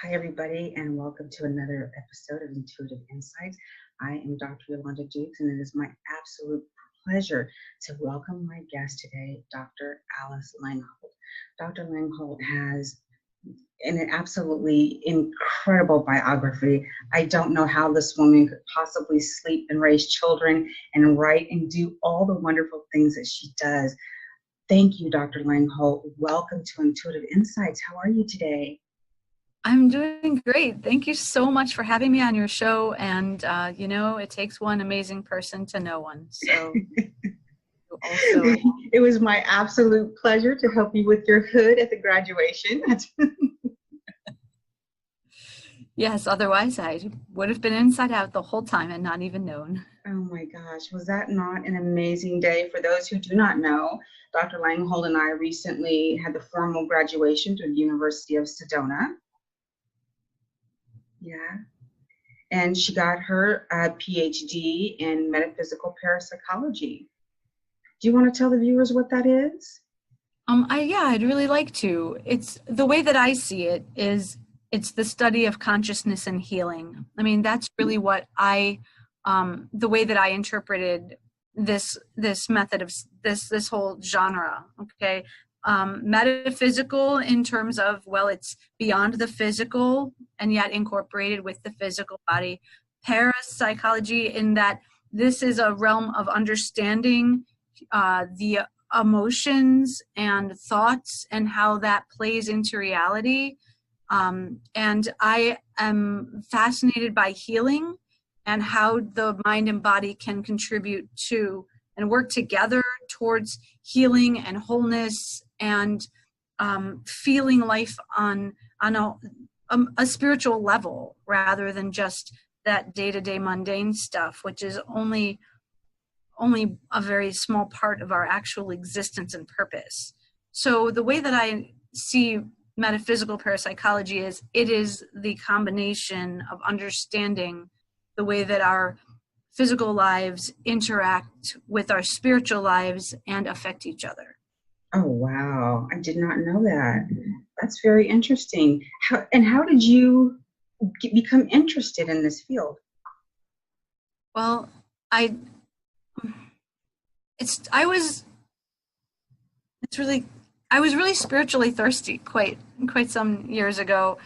Hi, everybody, and welcome to another episode of Intuitive Insights. I am Dr. Yolanda Dukes, and it is my absolute pleasure to welcome my guest today, Dr. Alice Langholt. Dr. Langholt has an absolutely incredible biography. I don't know how this woman could possibly sleep and raise children and write and do all the wonderful things that she does. Thank you, Dr. Langholt. Welcome to Intuitive Insights. How are you today? I'm doing great. Thank you so much for having me on your show. And, it takes one amazing person to know one. So also, it was my absolute pleasure to help you with your hood at the graduation. yes, otherwise I would have been inside out the whole time and not even known. Oh my gosh, was that not an amazing day? For those who do not know, Dr. Langholt and I recently had the formal graduation to the University of Sedona. Yeah. And she got her Ph.D. in Metaphysical Parapsychology. Do you want to tell the viewers what that is? I'd really like to. It's the way that I see it is it's the study of consciousness and healing. I mean, that's really what the way that I interpreted this method of this whole genre. Okay. Metaphysical in terms of, well, it's beyond the physical and yet incorporated with the physical body. Parapsychology in that this is a realm of understanding the emotions and thoughts and how that plays into reality. And I am fascinated by healing and how the mind and body can contribute to and work together towards healing and wholeness and feeling life on a spiritual level rather than just that day-to-day mundane stuff, which is only a very small part of our actual existence and purpose. So the way that I see metaphysical parapsychology is it is the combination of understanding the way that our physical lives interact with our spiritual lives and affect each other. Oh, wow. I did not know that. That's very interesting. How did you become interested in this field? Well, I was really spiritually thirsty quite some years ago,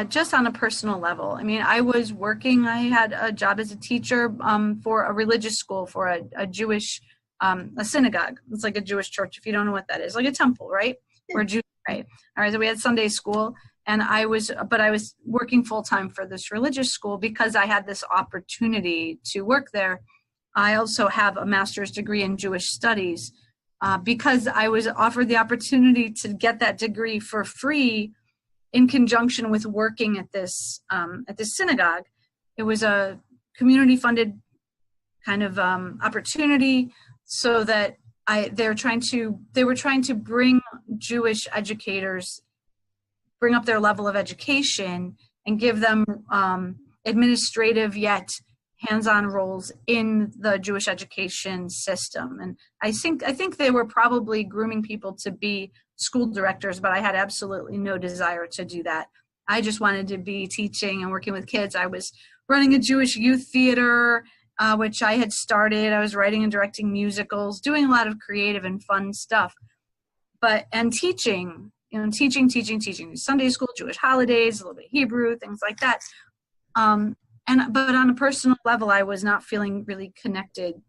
just on a personal level. I mean, I was working, I had a job as a teacher for a religious school, for a Jewish, a synagogue. It's like a Jewish church, if you don't know what that is, like a temple, right? Where Jews pray. All right, so we had Sunday school, and I was working full-time for this religious school because I had this opportunity to work there. I also have a master's degree in Jewish studies. Because I was offered the opportunity to get that degree for free in conjunction with working at this synagogue. It was a community-funded kind of opportunity, so that they were trying to bring Jewish educators, bring up their level of education, and give them administrative yet hands-on roles in the Jewish education system. And I think they were probably grooming people to be school directors, but I had absolutely no desire to do that. I just wanted to be teaching and working with kids. I was running a Jewish youth theater, which I had started. I was writing and directing musicals, doing a lot of creative and fun stuff, and teaching, teaching, Sunday school, Jewish holidays, a little bit of Hebrew, things like that. But on a personal level, I was not feeling really connected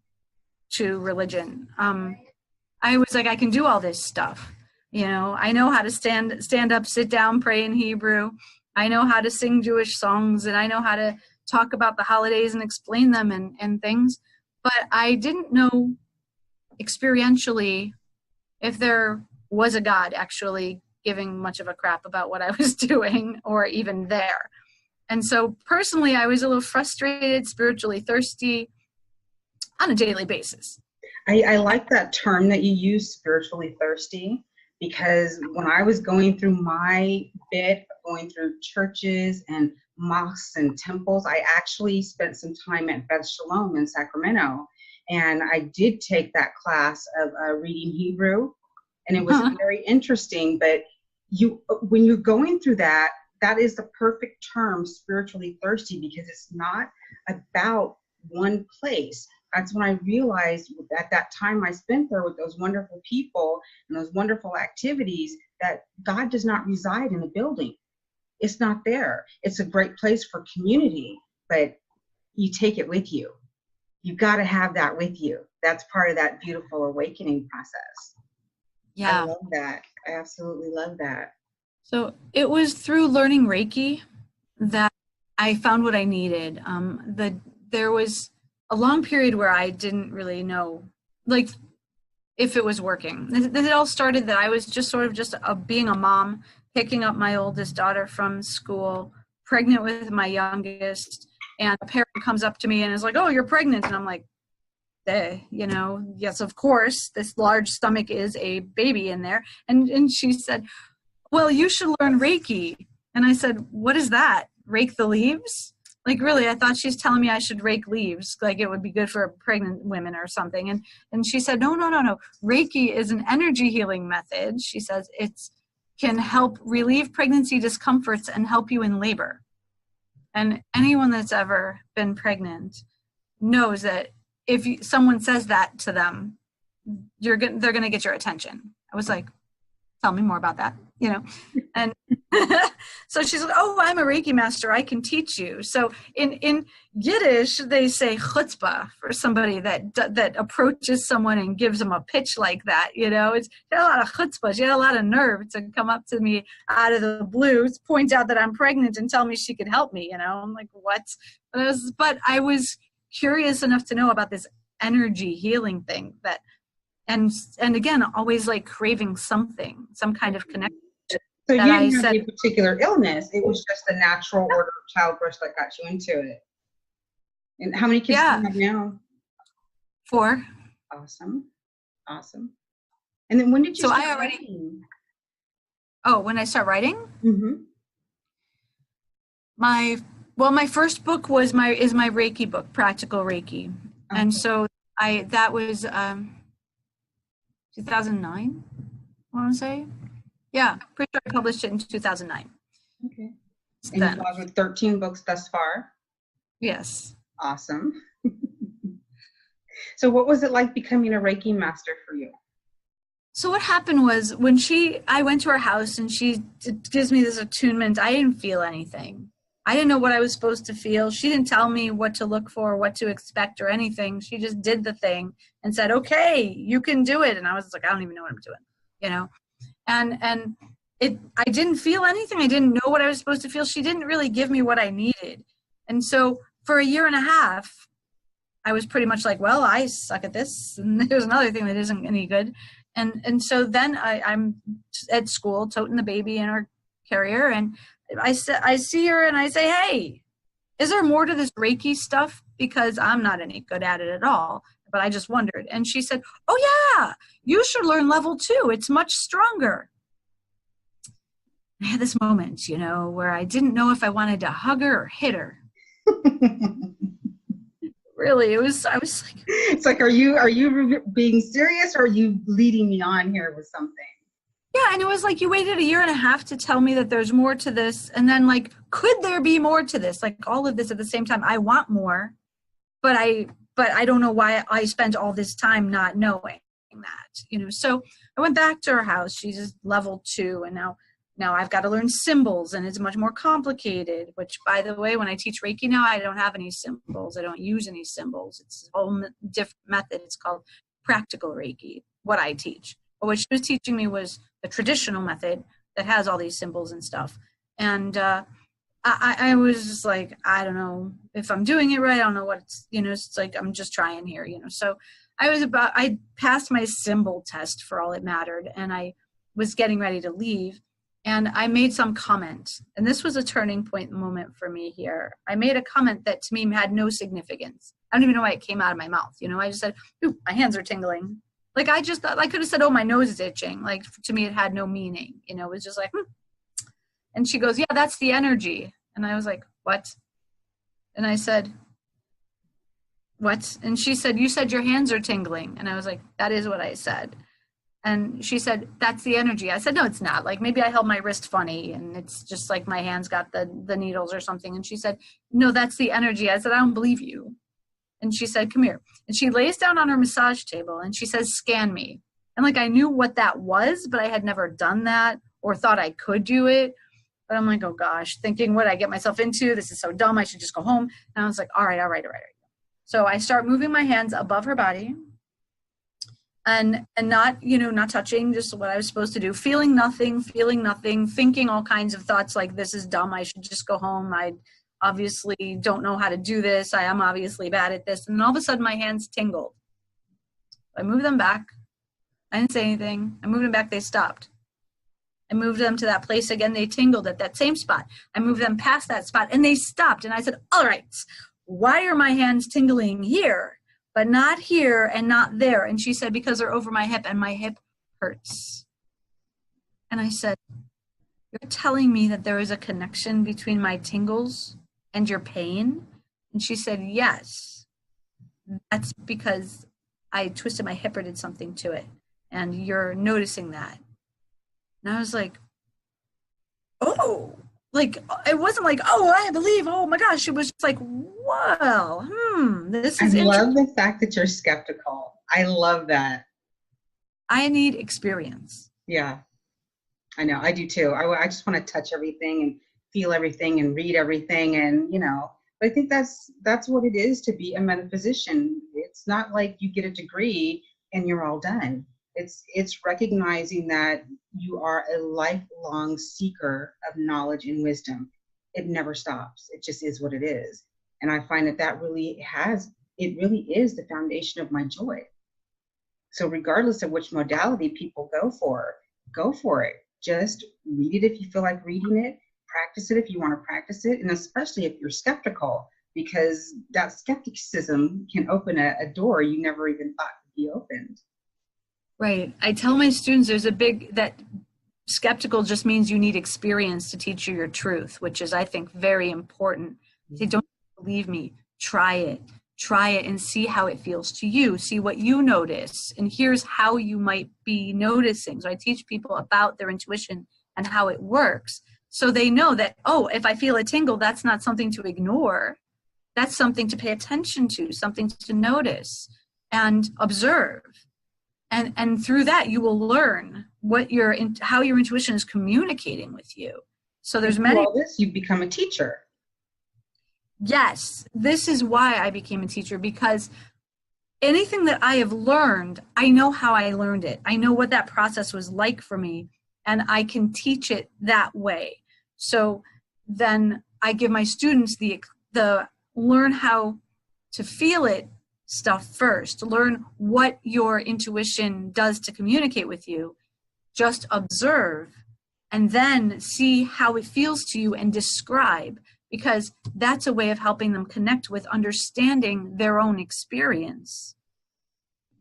to religion. I was like, I can do all this stuff. I know how to stand up, sit down, pray in Hebrew. I know how to sing Jewish songs, and I know how to talk about the holidays and explain them and things. But I didn't know experientially if there was a God actually giving much of a crap about what I was doing or even there. And so personally, I was a little frustrated, spiritually thirsty on a daily basis. I like that term that you use, spiritually thirsty, because when I was going through my bit of going through churches and mosques and temples, I actually spent some time at Beth Shalom in Sacramento. And I did take that class of reading Hebrew, and it was very interesting. But when you're going through that, that is the perfect term, spiritually thirsty, because it's not about one place. That's when I realized at that time I spent there with those wonderful people and those wonderful activities that God does not reside in a building. It's not there. It's a great place for community, but you take it with you. You got to have that with you. That's part of that beautiful awakening process. Yeah. I love that. I absolutely love that. So it was through learning Reiki that I found what I needed. There was a long period where I didn't really know, like, if it was working. It all started that I was just sort of just being a mom, picking up my oldest daughter from school, pregnant with my youngest, and a parent comes up to me and is like, "Oh, you're pregnant," and I'm like, yes, of course, this large stomach is a baby in there, and she said, "Well, you should learn Reiki," and I said, "What is that? Rake the leaves?" Like, really, I thought she's telling me I should rake leaves, like it would be good for pregnant women or something. And she said, no. Reiki is an energy healing method. She says it can help relieve pregnancy discomforts and help you in labor. And anyone that's ever been pregnant knows that if someone says that to them, they're going to get your attention. I was like, tell me more about that, and so she's like, "Oh, I'm a Reiki master. I can teach you." So in Yiddish, they say chutzpah for somebody that approaches someone and gives them a pitch like that. It's got a lot of chutzpah. She had a lot of nerve to come up to me out of the blue, point out that I'm pregnant, and tell me she could help me. I'm like, what? But I was curious enough to know about this energy healing thing that. And again, always like craving something, some kind of connection. So you didn't have a particular illness. It was just the natural order of childbirth that got you into it. And how many kids do you have now? 4. Awesome. And then when did you start writing? Oh, when I start writing? Mm-hmm. My first book is my Reiki book, Practical Reiki. Okay. And so that was 2009, I want to say. Yeah, pretty sure I published it in 2009. Okay. And you've gone with 13 books thus far? Yes. Awesome. So what was it like becoming a Reiki master for you? So what happened was when I went to her house and she gives me this attunement, I didn't feel anything. I didn't know what I was supposed to feel. She didn't tell me what to look for, what to expect or anything. She just did the thing and said, "Okay, you can do it." And I was like, I don't even know what I'm doing, And I didn't feel anything. I didn't know what I was supposed to feel. She didn't really give me what I needed. And so for a year and a half, I was pretty much like, well, I suck at this. And there's another thing that isn't any good. And so then I'm at school toting the baby in her carrier, and I see her and I say, "Hey, is there more to this Reiki stuff? Because I'm not any good at it at all." But I just wondered. And she said, "Oh yeah, you should learn level 2. It's much stronger." I had this moment, where I didn't know if I wanted to hug her or hit her. Really, I was like, it's like, are you being serious, or are you leading me on here with something? Yeah, and it was like, you waited a year and a half to tell me that there's more to this, and then like, could there be more to this? Like all of this at the same time. I want more, but I don't know why I spent all this time not knowing that, So I went back to her house. She's just level 2, and now I've got to learn symbols, and it's much more complicated, which, by the way, when I teach Reiki now, I don't have any symbols. I don't use any symbols. It's a whole different method. It's called Practical Reiki, what I teach. But what she was teaching me was the traditional method that has all these symbols and stuff. And I was just like, I don't know if I'm doing it right. I don't know what it's like, I'm just trying here, So I passed my symbol test for all it mattered, and I was getting ready to leave. And I made some comment, and this was a turning point moment for me here. I made a comment that to me had no significance. I don't even know why it came out of my mouth. I just said, "Ooh, my hands are tingling." Like, I just thought I could have said, "Oh, my nose is itching." Like, to me, it had no meaning. It was just like, And she goes, "Yeah, that's the energy." And I was like, "What?" And I said, "What?" And she said, "You said your hands are tingling." And I was like, "That is what I said." And she said, that's the energy. I said, no, it's not. Like, maybe I held my wrist funny and it's just like my hands got the needles or something. And she said, no, that's the energy. I said, I don't believe you. And she said, come here. And she lays down on her massage table and she says, scan me. And like, I knew what that was, but I had never done that or thought I could do it. But I'm like, oh gosh, thinking what I get myself into. This is so dumb. I should just go home. And I was like, all right. So I start moving my hands above her body and not, not touching, just what I was supposed to do, feeling nothing, thinking all kinds of thoughts like, this is dumb. I should just go home. I obviously don't know how to do this. I am obviously bad at this. And then all of a sudden my hands tingled. I moved them back. I didn't say anything. I moved them back. They stopped. I moved them to that place again. They tingled at that same spot. I moved them past that spot and they stopped. And I said, all right, why are my hands tingling here, but not here and not there? And she said, because they're over my hip and my hip hurts. And I said, you're telling me that there is a connection between my tingles and your pain? And she said, yes, that's because I twisted my hip or did something to it. And you're noticing that. And I was like, oh, like, it wasn't like, oh, I believe, oh my gosh. It was just like, well, this is I love the fact that you're skeptical. I love that. I need experience. Yeah, I know. I do too. I just want to touch everything and feel everything and read everything. And, but I think that's what it is to be a metaphysician. It's not like you get a degree and you're all done. It's recognizing that you are a lifelong seeker of knowledge and wisdom. It never stops. It just is what it is. And I find that really is the foundation of my joy. So regardless of which modality people go for it. Just read it if you feel like reading it, practice it if you want to practice it, and especially if you're skeptical, because that skepticism can open a door you never even thought could be opened. Right. I tell my students that skeptical just means you need experience to teach you your truth, which is, I think, very important. Say, don't believe me, try it and see how it feels to you, see what you notice. And here's how you might be noticing. So I teach people about their intuition and how it works. So they know that, oh, if I feel a tingle, that's not something to ignore. That's something to pay attention to, something to notice and observe. And through that, you will learn how your intuition is communicating with you. So there's many. All this, you become a teacher. Yes, this is why I became a teacher, because anything that I have learned, I know how I learned it. I know what that process was like for me, and I can teach it that way. So then I give my students the learn how to feel it stuff first, learn what your intuition does to communicate with you, just observe, and then see how it feels to you and describe, because that's a way of helping them connect with understanding their own experience.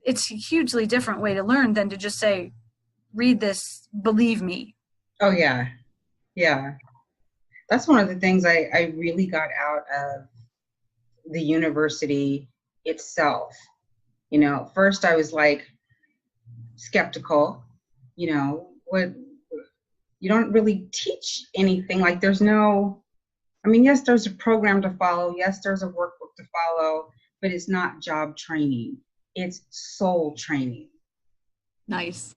It's a hugely different way to learn than to just say, read this, believe me. Oh, yeah. Yeah. That's one of the things I really got out of the university itself. First I was like skeptical, what, you don't really teach anything. Like there's no, yes, there's a program to follow. Yes, there's a workbook to follow, but it's not job training. It's soul training. Nice.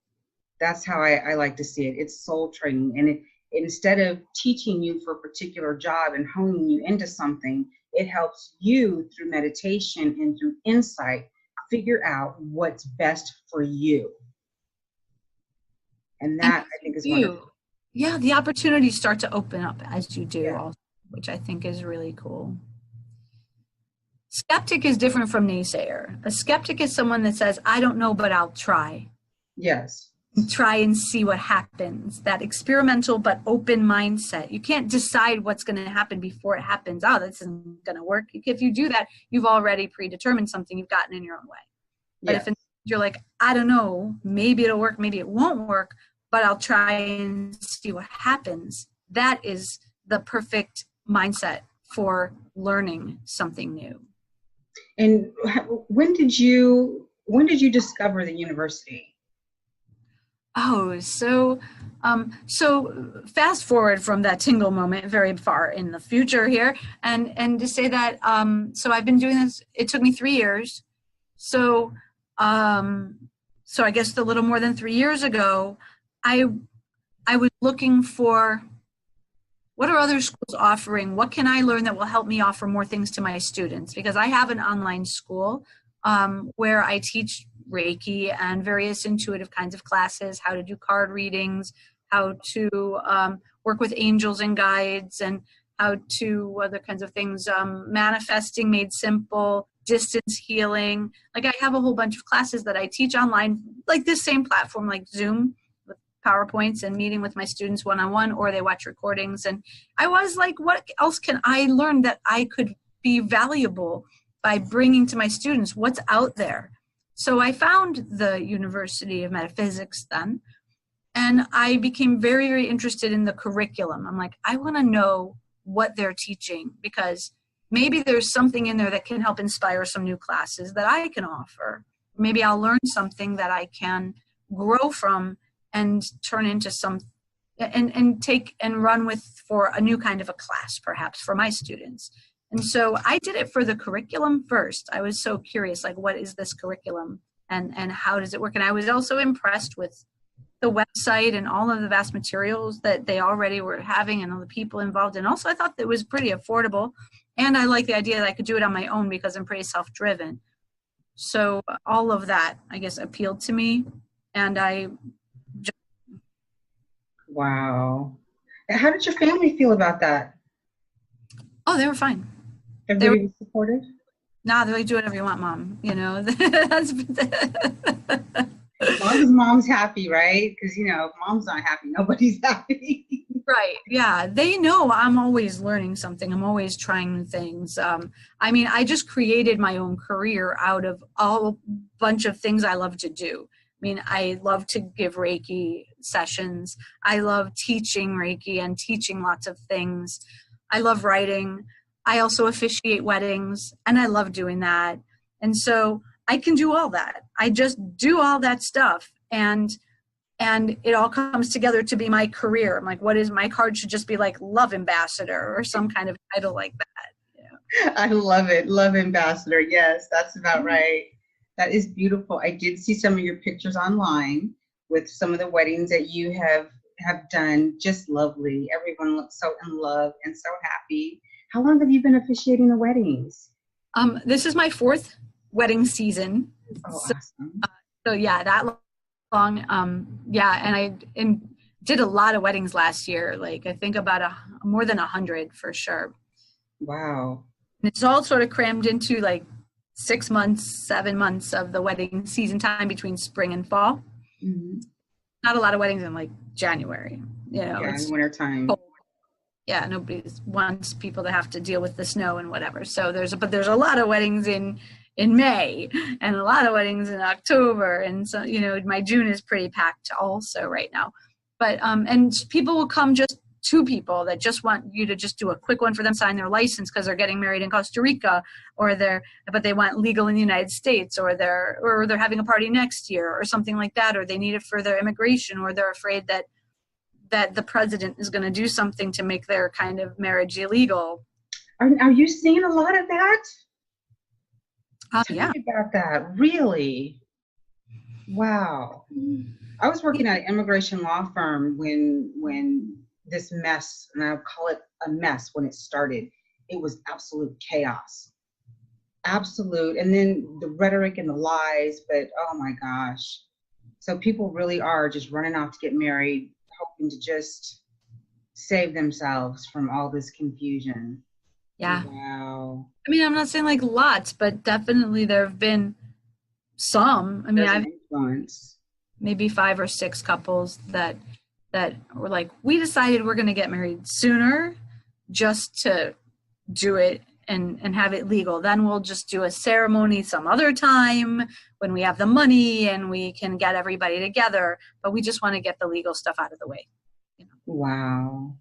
That's how I like to see it. It's soul training. And instead of teaching you for a particular job and honing you into something, it helps you through meditation and through insight figure out what's best for you. And that, I think, is wonderful. Yeah, the opportunities start to open up as you do, also, which I think is really cool. Skeptic is different from naysayer. A skeptic is someone that says, I don't know, but I'll try. Yes. Try and see what happens. That experimental but open mindset. You can't decide what's going to happen before it happens. Oh, this isn't going to work. If you do that, you've already predetermined something. You've gotten in your own way. But if you're like, I don't know, maybe it'll work, maybe it won't work, but I'll try and see what happens. That is the perfect mindset for learning something new. And when did you discover the university? Oh, so fast forward from that tingle moment very far in the future here, and to say that, so I've been doing this. It took me 3 years. So, um, so I guess a little more than 3 years ago, I I was looking for what are other schools offering? What can I learn that will help me offer more things to my students? Because I have an online school where I teach Reiki and various intuitive kinds of classes, how to do card readings, how to work with angels and guides, and how to other kinds of things, manifesting made simple, distance healing. Like I have a whole bunch of classes that I teach online, like this same platform, like Zoom, PowerPoints, and meeting with my students one-on-one, or they watch recordings. And I was like, what else can I learn that I could be valuable by bringing to my students? What's out there? So I found the University of Metaphysics then, and I became very, very interested in the curriculum. I'm like, I want to know what they're teaching, because maybe there's something in there that can help inspire some new classes that I can offer. Maybe I'll learn something that I can grow from and turn into some, and take and run with for a new kind of a class, perhaps for my students. And so I did it for the curriculum first. I was so curious, like, what is this curriculum, and how does it work? And I was also impressed with the website and all of the vast materials that they already were having and all the people involved. And also I thought that it was pretty affordable. And I like the idea that I could do it on my own because I'm pretty self-driven. So all of that, I guess, appealed to me. And Wow. And how did your family feel about that? they were fine. They were, Everybody was supportive? nah, they're like, do whatever you want, mom. That's, As long as mom's happy, right? Because, if mom's not happy, nobody's happy. right. Yeah. They know I'm always learning something. I'm always trying new things. I mean, I just created my own career out of a bunch of things I love to do. I mean, I love to give Reiki sessions. I love teaching Reiki and teaching lots of things. I love writing. I also officiate weddings, and I love doing that. And so I can do all that. I just do all that stuff. And it all comes together to be my career. I'm like, what is my card? Should just be like love ambassador or some kind of title like that. I love it. Love ambassador. Yes, that's about right. That is beautiful. I did see some of your pictures online with some of the weddings that you have done. Just lovely. Everyone looks so in love and so happy. How long have you been officiating the weddings? This is my fourth wedding season. Oh, So, awesome. so yeah, that long. Yeah, and I did a lot of weddings last year. Like I think about more than 100 for sure. Wow. And it's all sort of crammed into like 6 months, 7 months of the wedding season time between spring and fall. Mm-hmm. Not a lot of weddings in like January. Yeah, It's in wintertime. cold. Yeah, nobody wants people to have to deal with the snow and whatever. So there's a lot of weddings in May, and a lot of weddings in October, and so my June is pretty packed also right now. But and people will come, just two people that just want you to just do a quick one for them, sign their license because they're getting married in Costa Rica, but they want legal in the United States, or they're having a party next year or something like that, or they need it for their immigration, or they're afraid that the president is going to do something to make their kind of marriage illegal. Are you seeing a lot of that? Tell Yeah. me about that. Really? Wow. I was working at an immigration law firm when this mess, and I'll call it a mess when it started. It was absolute chaos. Absolute. And then the rhetoric and the lies, but oh my gosh. So people really are just running off to get married, hoping to just save themselves from all this confusion. Yeah. Wow. I mean, I'm not saying like lots, but definitely there have been some. I mean, There's I've an influence. maybe 5 or 6 couples that were like, we decided we're going to get married sooner just to do it and have it legal. Then we'll just do a ceremony some other time when we have the money and we can get everybody together. But we just want to get the legal stuff out of the way. Wow.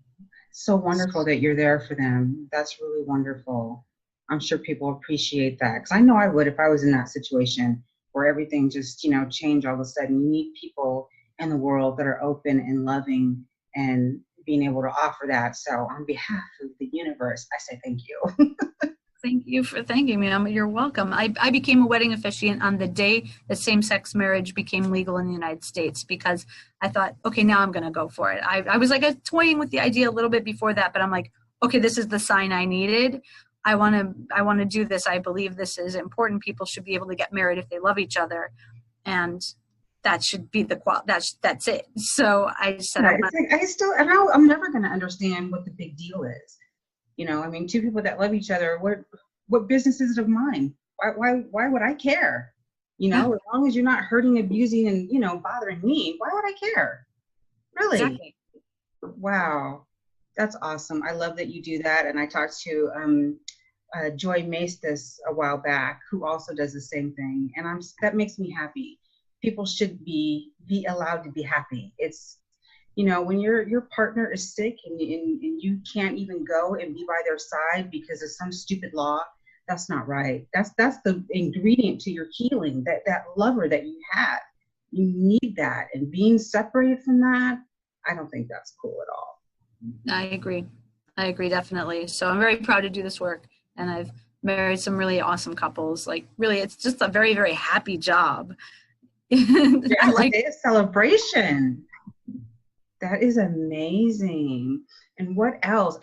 So wonderful that you're there for them. That's really wonderful. I'm sure people appreciate that, because I know I would if I was in that situation where everything just, changed all of a sudden. You need people in the world that are open and loving and being able to offer that. So on behalf of the universe, I say thank you. Thank you for thanking me. You're welcome. I became a wedding officiant on the day that same-sex marriage became legal in the United States, because I thought, okay, now I'm going to go for it. I was like toying with the idea a little bit before that, but I'm like, okay, this is the sign I needed. I want to do this. I believe this is important. People should be able to get married if they love each other, and that should be that's it. So I said, Right. It's like, I'm never going to understand what the big deal is. You know, I mean, two people that love each other, what business is it of mine? Why would I care? You know, as long as you're not hurting, abusing, and, you know, bothering me, why would I care? Really? Exactly. Wow. That's awesome. I love that you do that. And I talked to Joy Maestas a while back, who also does the same thing. And that makes me happy. People should be allowed to be happy. It's, you know, when your partner is sick and you can't even go and be by their side because of some stupid law, that's not right. That's the ingredient to your healing, that lover that you have. You need that. And being separated from that, I don't think that's cool at all. I agree, definitely. So I'm very proud to do this work, and I've married some really awesome couples. Like, really, it's just a very, very happy job. I like a celebration. That is amazing. And what else?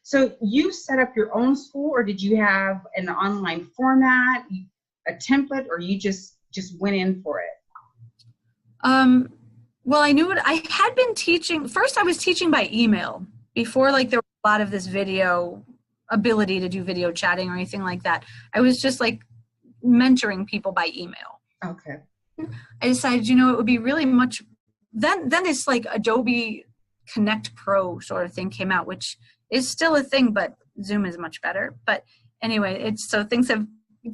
So you set up your own school, or did you have an online format, a template, or you just went in for it? Well, I knew what I had been teaching. First, I was teaching by email before, like, there was a lot of this video ability to do video chatting or anything like that. I was just like mentoring people by email. Okay. I decided, you know, it would be really much. Then it's like Adobe Connect Pro sort of thing came out, which is still a thing, but Zoom is much better. But anyway,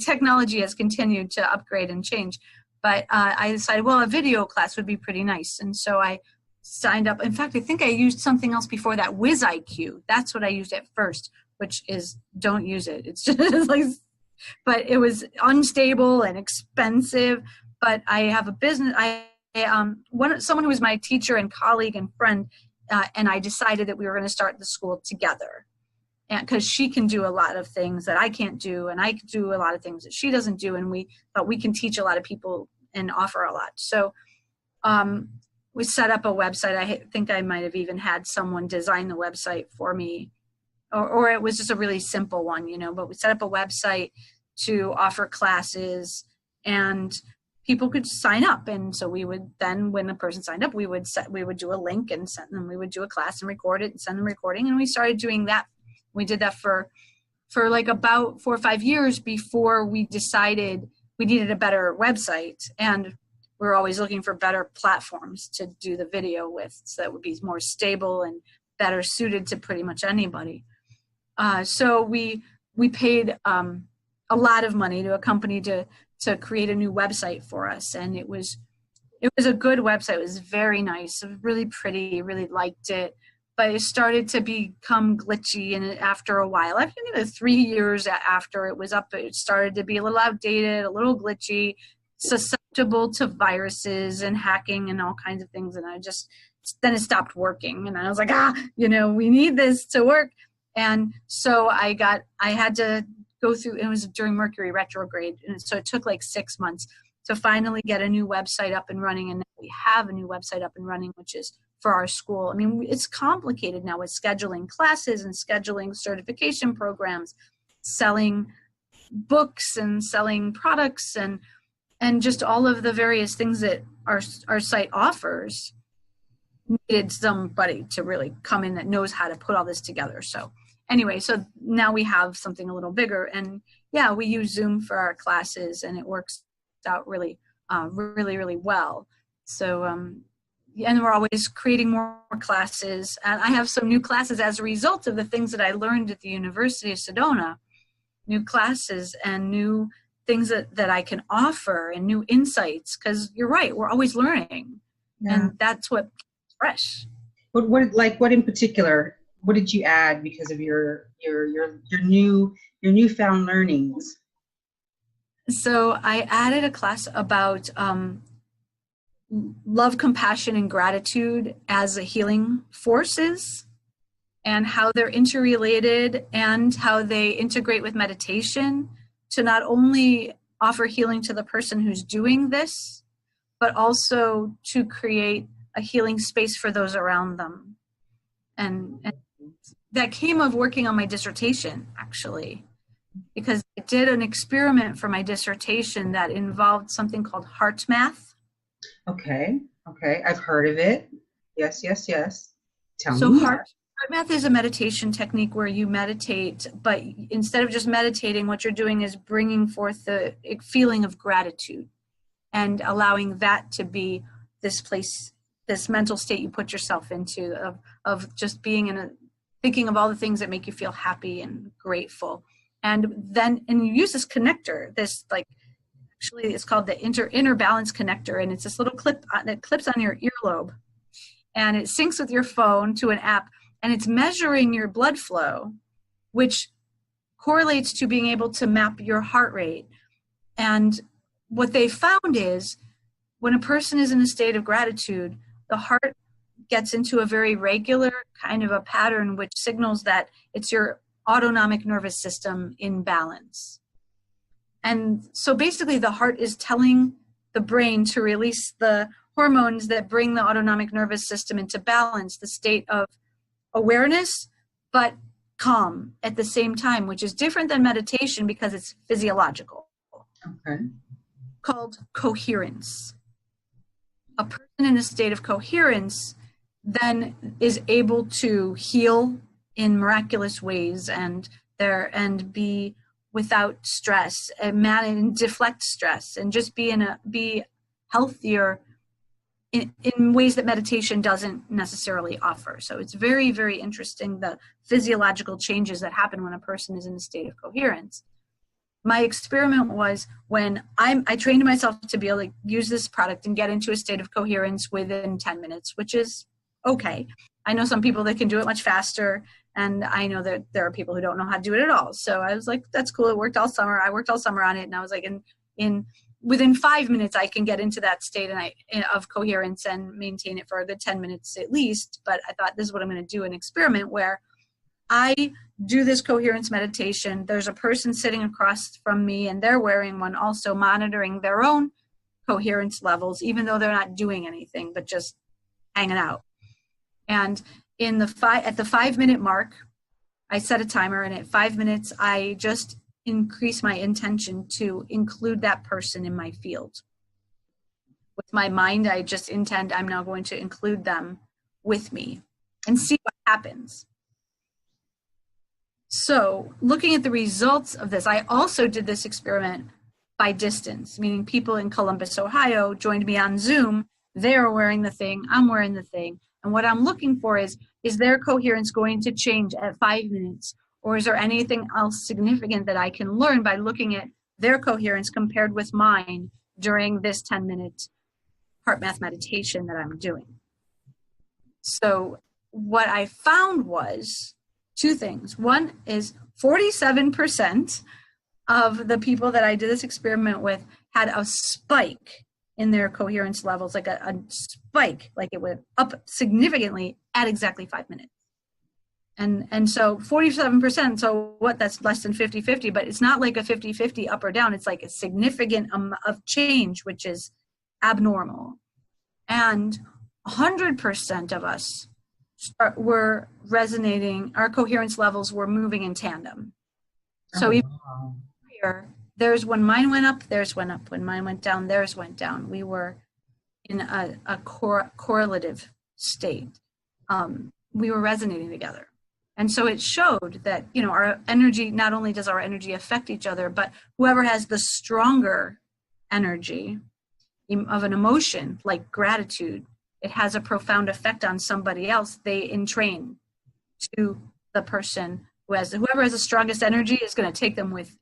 technology has continued to upgrade and change. But I decided, well, a video class would be pretty nice. And so I signed up. In fact, I think I used something else before that, WizIQ. That's what I used at first, which is, don't use it. It's just like, but it was unstable and expensive. But I have a business. Someone who was my teacher and colleague and friend, and I decided that we were going to start the school together, because she can do a lot of things that I can't do, and I can do a lot of things that she doesn't do, and we thought we can teach a lot of people and offer a lot. So we set up a website. I think I might have even had someone design the website for me, or it was just a really simple one, you know, but we set up a website to offer classes, and people could sign up. And so we would then, when the person signed up, we would do a link and send them, we would do a class and record it and send them recording. And we started doing that. We did that for like about 4 or 5 years before we decided we needed a better website. And we were always looking for better platforms to do the video with, so that would be more stable and better suited to pretty much anybody. So we paid a lot of money to a company to create a new website for us. And it was a good website. It was very nice, really pretty, really liked it. But it started to become glitchy, and after a while, I think 3 years after it was up, it started to be a little outdated, a little glitchy, susceptible to viruses and hacking and all kinds of things. And then it stopped working, and I was like, you know, we need this to work. And so I had to go through, it was during Mercury retrograde, and so it took like 6 months to finally get a new website up and running. And now we have a new website up and running, which is for our school. I mean, it's complicated now with scheduling classes and scheduling certification programs, selling books and selling products, and just all of the various things that our site offers. Needed somebody to really come in that knows how to put all this together. So anyway, so now we have something a little bigger, and yeah, we use Zoom for our classes, and it works out really, really well. So, and we're always creating more classes, and I have some new classes as a result of the things that I learned at the University of Sedona, new classes and new things that I can offer and new insights, because you're right, we're always learning, and that's what keeps fresh. What in particular? What did you add because of your newfound learnings? So I added a class about love, compassion, and gratitude as a healing force is, and how they're interrelated and how they integrate with meditation to not only offer healing to the person who's doing this, but also to create a healing space for those around them. And that came of working on my dissertation, actually, because I did an experiment for my dissertation that involved something called heart math. Okay. I've heard of it. Yes. Tell So me heart more. math is a meditation technique where you meditate, but instead of just meditating, what you're doing is bringing forth the feeling of gratitude and allowing that to be this place, this mental state you put yourself into of just being thinking of all the things that make you feel happy and grateful. And you use this connector, actually it's called the inner balance connector, and it's this little clip that clips on your earlobe, and it syncs with your phone to an app, and it's measuring your blood flow, which correlates to being able to map your heart rate. And what they found is when a person is in a state of gratitude, the heart gets into a very regular kind of a pattern, which signals that it's your autonomic nervous system in balance. And so basically the heart is telling the brain to release the hormones that bring the autonomic nervous system into balance, the state of awareness, but calm at the same time, which is different than meditation because it's physiological. Okay. Called coherence. A person in a state of coherence then is able to heal in miraculous ways and be without stress and deflect stress and just be healthier in ways that meditation doesn't necessarily offer. So it's very, very interesting, the physiological changes that happen when a person is in a state of coherence. My experiment was when I trained myself to be able to use this product and get into a state of coherence within 10 minutes, which is okay. I know some people that can do it much faster, and I know that there are people who don't know how to do it at all. So I was like, that's cool. It worked all summer. I worked all summer on it, and I was like, within 5 minutes, I can get into that state of coherence and maintain it for a good 10 minutes at least. But I thought, this is what I'm going to do, an experiment where I do this coherence meditation. There's a person sitting across from me, and they're wearing one, also monitoring their own coherence levels, even though they're not doing anything, but just hanging out. And at the 5 minute mark, I set a timer, and at 5 minutes, I just increase my intention to include that person in my field. With my mind, I just intend I'm now going to include them with me and see what happens. So looking at the results of this, I also did this experiment by distance, meaning people in Columbus, Ohio joined me on Zoom. They're wearing the thing, I'm wearing the thing. And what I'm looking for is their coherence going to change at 5 minutes? Or is there anything else significant that I can learn by looking at their coherence compared with mine during this 10-minute heart math meditation that I'm doing? So what I found was two things. One is 47% of the people that I did this experiment with had a spike in their coherence levels, like a spike, like it went up significantly at exactly 5 minutes. And so 47%, so what, that's less than 50-50, but it's not like a 50-50 up or down. It's like a significant amount of change, which is abnormal. And 100% of us were resonating, our coherence levels were moving in tandem. So even here, there's when mine went up, theirs went up. When mine went down, theirs went down. We were in a correlative state. We were resonating together. And so it showed that, our energy, not only does our energy affect each other, but whoever has the stronger energy of an emotion like gratitude, it has a profound effect on somebody else. They entrain to the person whoever has the strongest energy is going to take them with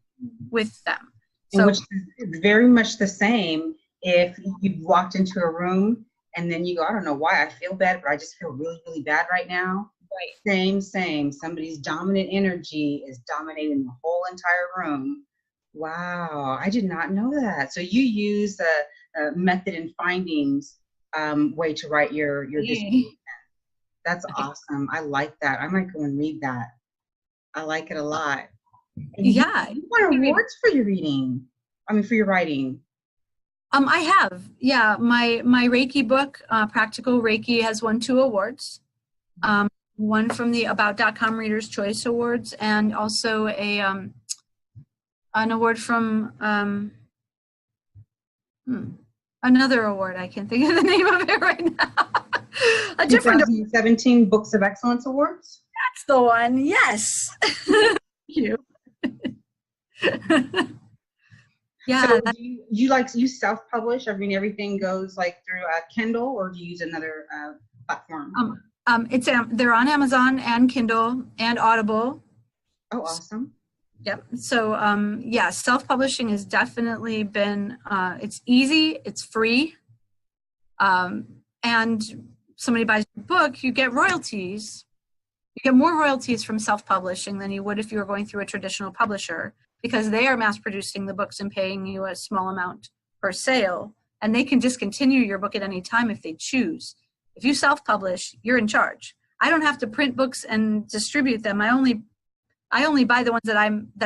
them. So, which is very much the same if you walked into a room and then you go, I don't know why I feel bad, but I just feel really, really bad right now. Right. Same. Somebody's dominant energy is dominating the whole entire room. Wow, I did not know that. So you use a method and findings way to write your dissertation. That's awesome. I like that. I might go and read that. I like it a lot. And Yeah. you won awards for your reading. I mean, for your writing. I have. Yeah. My Reiki book, Practical Reiki, has won 2 awards. One from the About.com Reader's Choice Awards, and also an award from another award. I can't think of the name of it right now. A different 2017 Books of Excellence Awards. That's the one. Yes. Thank you. Yeah. So do you self-publish? I mean, everything goes like through Kindle, or do you use another platform? They're on Amazon and Kindle and Audible. Oh, awesome. Yep. So yeah, self-publishing has definitely been, it's easy, it's free. And somebody buys a book, you get royalties. You get more royalties from self-publishing than you would if you were going through a traditional publisher, because they are mass producing the books and paying you a small amount per sale, and they can discontinue your book at any time if they choose. If you self-publish, you're in charge. I don't have to print books and distribute them. I only buy the ones that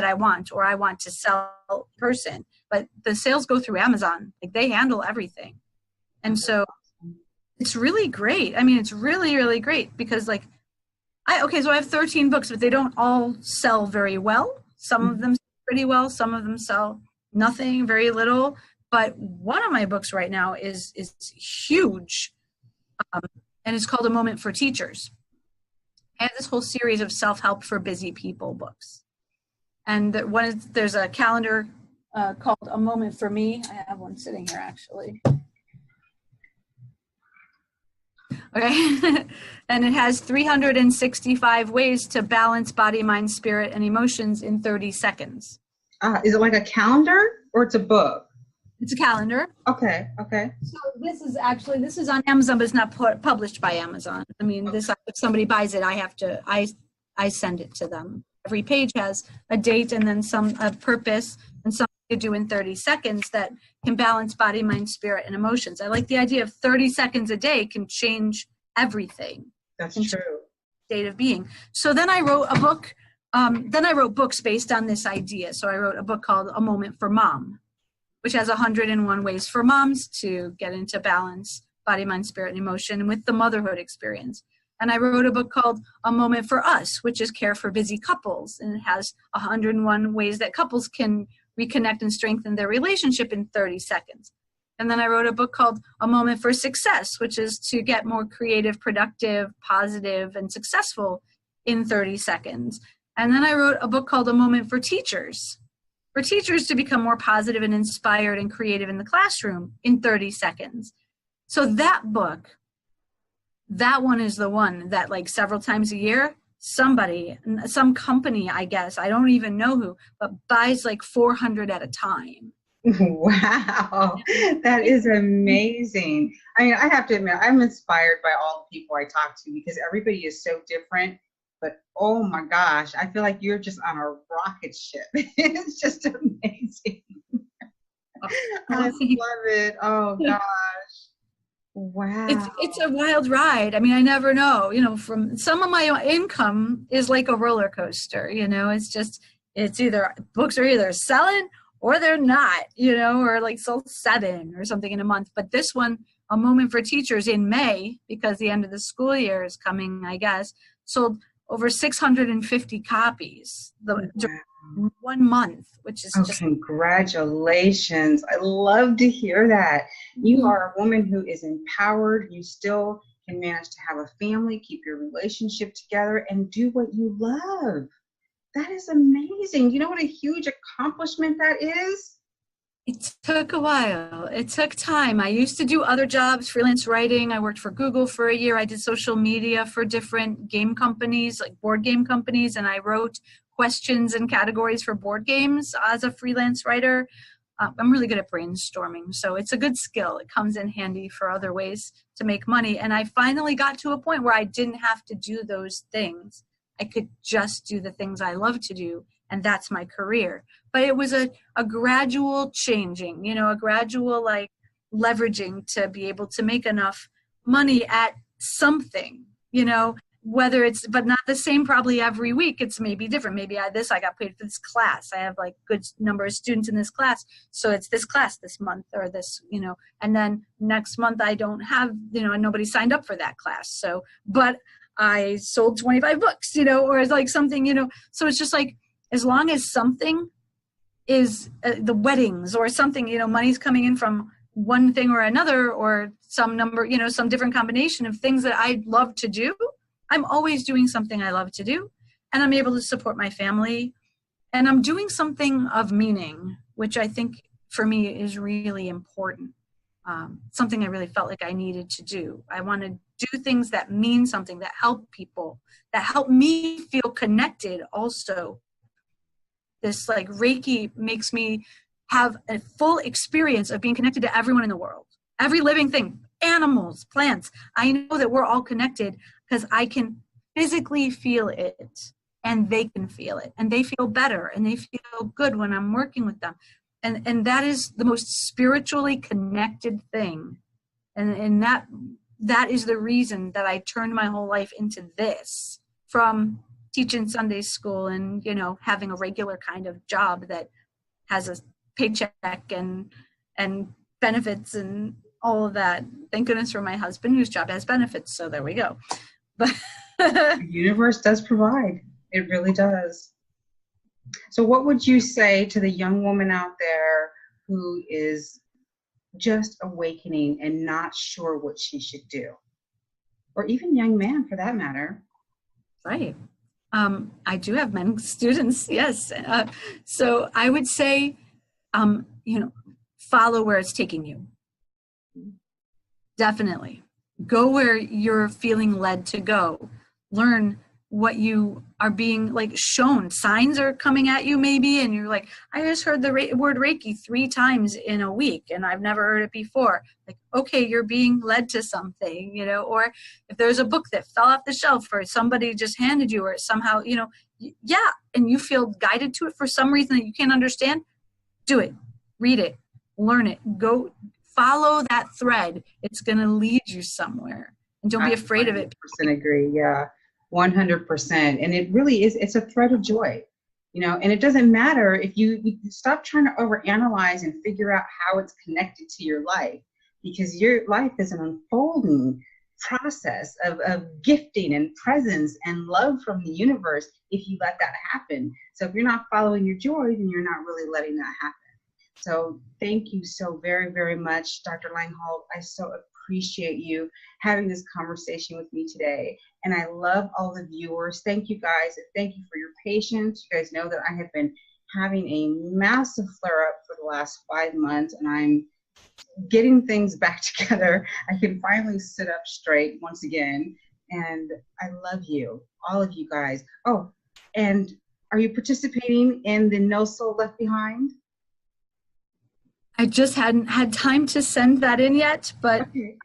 I want, or I want to sell in person. But the sales go through Amazon. Like, they handle everything. And so it's really great. I mean, it's really, really great, because like, so I have 13 books, but they don't all sell very well. Some of them sell pretty well. Some of them sell nothing, very little. But one of my books right now is huge. And it's called A Moment for Teachers. I have this whole series of self-help for busy people books. And there's a calendar called A Moment for Me. I have one sitting here, actually. Okay. And it has 365 ways to balance body, mind, spirit, and emotions in 30 seconds. Is it like a calendar, or it's a book? It's a calendar. Okay. So this is on Amazon, but it's not published by Amazon. I mean, if somebody buys it, I send it to them. Every page has a date and then a purpose and something to do in 30 seconds that can balance body, mind, spirit, and emotions. I like the idea of 30 seconds a day can change everything. That's true. State of being. So then I wrote a book. Then I wrote books based on this idea. So I wrote a book called A Moment for Mom, which has 101 ways for moms to get into balance, body, mind, spirit, and emotion with the motherhood experience. And I wrote a book called A Moment for Us, which is care for busy couples. And it has 101 ways that couples can reconnect and strengthen their relationship in 30 seconds. And then I wrote a book called A Moment for Success, which is to get more creative, productive, positive, and successful in 30 seconds. And then I wrote a book called A Moment for Teachers to become more positive and inspired and creative in the classroom in 30 seconds. So that book, that one is the one that, like, several times a year, some company, I guess, I don't even know who, but buys like 400 at a time. Wow, that is amazing. I mean, I have to admit, I'm inspired by all the people I talk to, because everybody is so different. But oh my gosh, I feel like you're just on a rocket ship. It's just amazing. I love it. Oh gosh. Wow. It's a wild ride. I mean, I never know, from some of my income is like a roller coaster, it's either books are either selling or they're not, or like sold 7 or something in a month. But this one, A Moment for Teachers, in May, because the end of the school year is coming, I guess, sold over 650 copies during 1 month, which is just... Congratulations. I love to hear that. You are a woman who is empowered. You still can manage to have a family, keep your relationship together, and do what you love. That is amazing. You know what a huge accomplishment that is? It took a while. It took time. I used to do other jobs, freelance writing. I worked for Google for a year. I did social media for different game companies, like board game companies, and I wrote questions and categories for board games as a freelance writer. I'm really good at brainstorming, so it's a good skill. It comes in handy for other ways to make money. And I finally got to a point where I didn't have to do those things. I could just do the things I love to do, and that's my career. But it was a gradual changing, a gradual, like, leveraging to be able to make enough money at something, whether it's, but not the same probably every week. It's maybe different. Maybe I got paid for this class. I have like good number of students in this class. So it's this class this month or this, and then next month I don't have, and nobody signed up for that class. So, but I sold 25 books, or it's like something, so it's just like, as long as something is the weddings or something, money's coming in from one thing or another, or some number, some different combination of things that I love to do. I'm always doing something I love to do, and I'm able to support my family, and I'm doing something of meaning, which I think for me is really important. Something I really felt like I needed to do. I want to do things that mean something, that help people, that help me feel connected also. This like Reiki makes me have a full experience of being connected to everyone in the world, every living thing, animals, plants. I know that we're all connected because I can physically feel it, and they can feel it, and they feel better, and they feel good when I'm working with them. And that is the most spiritually connected thing. And that is the reason that I turned my whole life into this, from teaching Sunday school and, having a regular kind of job that has a paycheck and benefits and all of that. Thank goodness for my husband, whose job has benefits. So there we go. But the universe does provide. It really does. So what would you say to the young woman out there who is just awakening and not sure what she should do? Or even young man, for that matter. Right. I do have men students, yes. So I would say, follow where it's taking you. Definitely. Go where you're feeling led to go. Learn what you are being like shown. Signs are coming at you maybe, and you're like, I just heard the word Reiki 3 times in a week and I've never heard it before. Like, okay, you're being led to something, or if there's a book that fell off the shelf or somebody just handed you, or somehow, yeah, and you feel guided to it for some reason that you can't understand, do it, read it, learn it, go follow that thread. It's going to lead you somewhere, and don't be afraid of it. 100% agree. Yeah. 100%. And it really is, it's a thread of joy, and it doesn't matter if you stop trying to overanalyze and figure out how it's connected to your life, because your life is an unfolding process of gifting and presence and love from the universe if you let that happen. So if you're not following your joy, then you're not really letting that happen. So thank you so very, very much, Dr. Langholt. I so appreciate you having this conversation with me today. And I love all the viewers. Thank you guys. And thank you for your patience. You guys know that I have been having a massive flare up for the last 5 months, and I'm getting things back together. I can finally sit up straight once again. And I love you, all of you guys. Oh, and are you participating in the No Soul Left Behind? I just hadn't had time to send that in yet, but okay.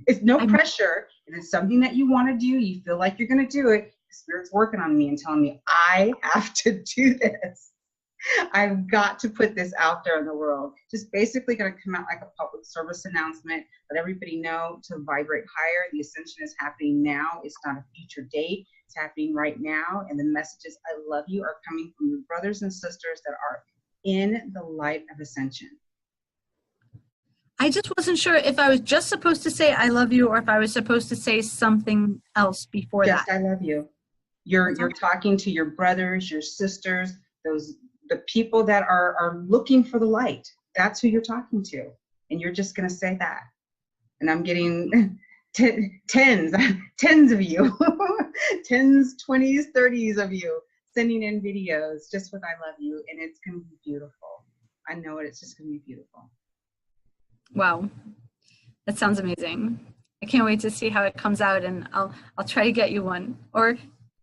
It's no pressure. If it's something that you want to do, you feel like you're going to do it, Spirit's working on me and telling me I have to do this. I've got to put this out there in the world. Just basically going to come out like a public service announcement, let everybody know to vibrate higher. The ascension is happening now. It's not a future date. It's happening right now. And the messages, I love you, are coming from your brothers and sisters that are in the light of ascension. I just wasn't sure if I was just supposed to say I love you, or if I was supposed to say something else before that. Just I love you. You're talking to your brothers, your sisters, the people that are looking for the light. That's who you're talking to. And you're just going to say that. And I'm getting tens of you, 10s, 20s, 30s of you sending in videos just with I love you. And it's going to be beautiful. I know it. It's just going to be beautiful. Wow, that sounds amazing. I can't wait to see how it comes out, and I'll try to get you one, or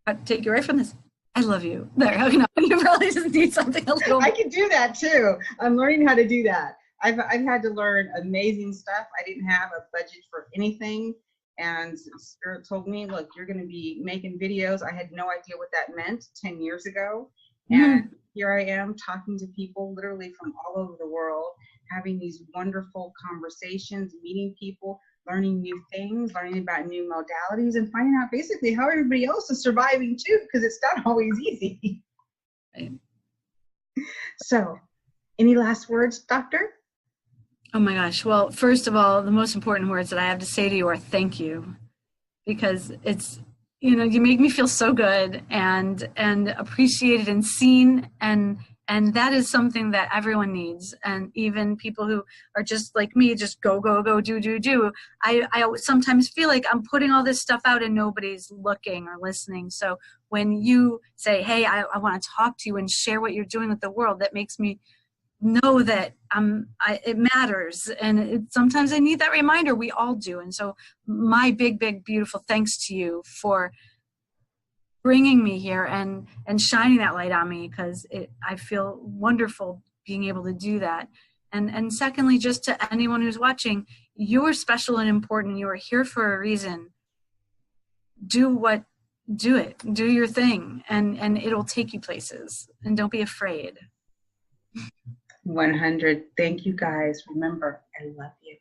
I'll take you right from this. I love you. There, you probably just need something a little. I can do that too. I'm learning how to do that. I've had to learn amazing stuff. I didn't have a budget for anything, and Spirit told me, look, you're going to be making videos. I had no idea what that meant 10 years ago, and here I am talking to people literally from all over the world, having these wonderful conversations, meeting people, learning new things, learning about new modalities, and finding out basically how everybody else is surviving too, because it's not always easy. Right. So, any last words, Doctor? Oh my gosh. Well, first of all, the most important words that I have to say to you are thank you, because it's, you make me feel so good and appreciated and seen, and that is something that everyone needs. And even people who are just like me, just go, go, go, do. I sometimes feel like I'm putting all this stuff out and nobody's looking or listening. So when you say, hey, I want to talk to you and share what you're doing with the world, that makes me know that it matters. And sometimes I need that reminder. We all do. And so my big, big, beautiful thanks to you for bringing me here and shining that light on me, because I feel wonderful being able to do that. And secondly, just to anyone who's watching, you're special and important. You are here for a reason. Do it. Do your thing, and it'll take you places. And don't be afraid. 100. Thank you guys. Remember, I love you.